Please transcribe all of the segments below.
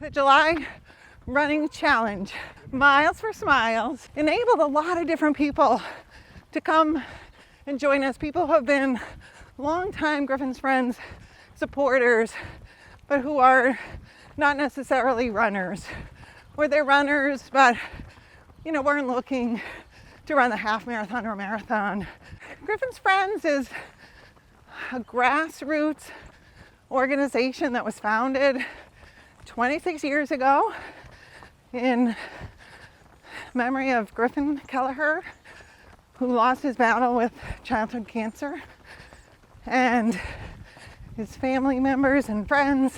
The July Running Challenge, Miles for Smiles, enabled a lot of different people to come and join us. People who have been longtime Griffin's Friends supporters, but who are not necessarily runners, or they're runners, but weren't looking to run the half marathon or marathon. Griffin's Friends is a grassroots organization that was founded 26 years ago in memory of Griffin Kelleher, who lost his battle with childhood cancer, and his family members and friends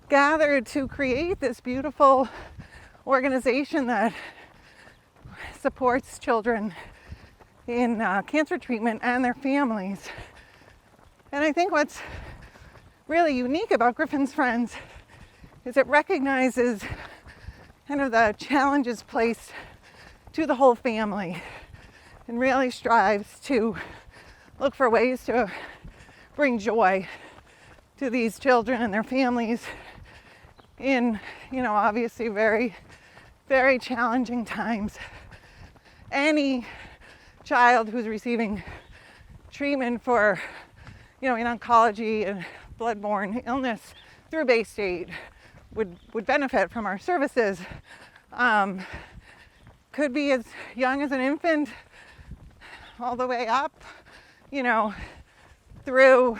gathered to create this beautiful organization that supports children in cancer treatment and their families. And I think what's really unique about Griffin's Friends is it recognizes kind of the challenges placed to the whole family and really strives to look for ways to bring joy to these children and their families in, obviously very, very challenging times. Any child who's receiving treatment for, in oncology and bloodborne illness through Baystate would benefit from our services. Could be as young as an infant all the way up, through,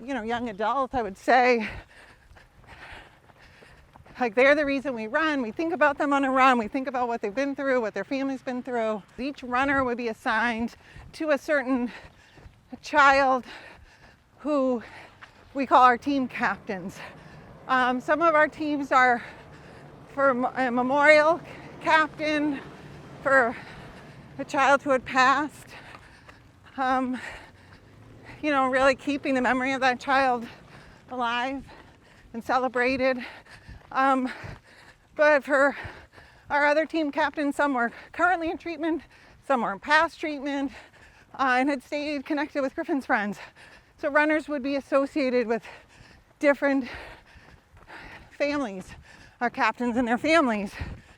young adults, I would say. Like, they're the reason we run. We think about them on a run. We think about what they've been through, what their family's been through. Each runner would be assigned to a certain child who we call our team captains. Some of our teams are for a memorial captain for a child who had passed. Really keeping the memory of that child alive and celebrated. But for our other team captains, some were currently in treatment, some were in past treatment, and had stayed connected with Griffin's Friends. So runners would be associated with different families, our captains and their families.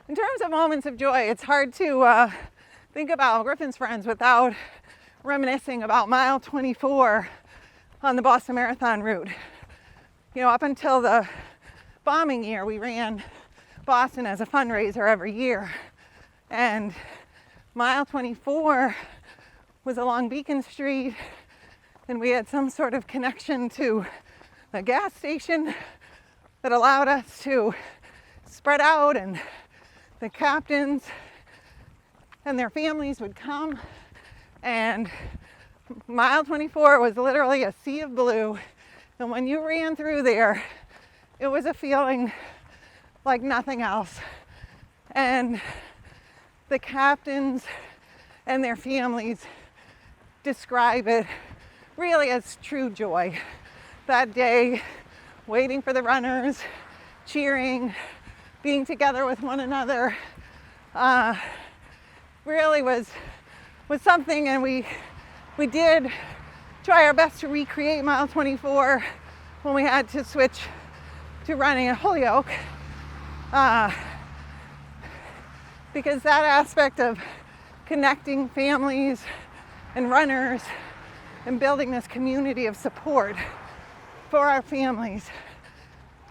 In terms of moments of joy, it's hard to think about Griffin's Friends without reminiscing about mile 24 on the Boston Marathon route. Up until the bombing year, we ran Boston as a fundraiser every year. And mile 24 was along Beacon Street, and we had some sort of connection to a gas station that allowed us to spread out, and the captains and their families would come, and mile 24 was literally a sea of blue. And when you ran through there, it was a feeling like nothing else. And the captains and their families describe it really as true joy. That day, waiting for the runners, cheering, being together with one another, really was something. And we did try our best to recreate mile 24 when we had to switch to running at Holyoke, because that aspect of connecting families and runners and building this community of support for our families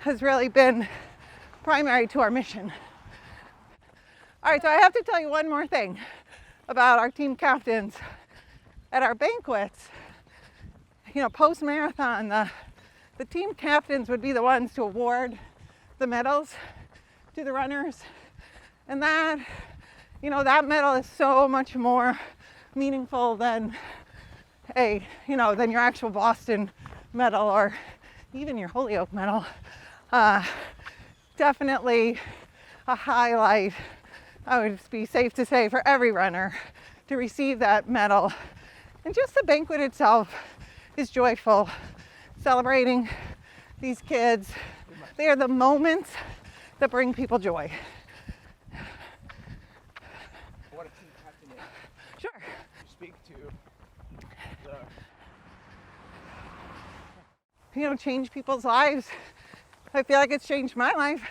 has really been primary to our mission. All right, so I have to tell you one more thing about our team captains. At our banquets, post-marathon, the team captains would be the ones to award the medals to the runners. And that medal is so much more meaningful than than your actual Boston medal or even your Holyoke medal. Definitely a highlight, I would be safe to say, for every runner to receive that medal. And just the banquet itself is joyful, celebrating these kids. They are the moments that bring people joy. What a team captain is. Sure. You speak to change people's lives I feel like it's changed my life.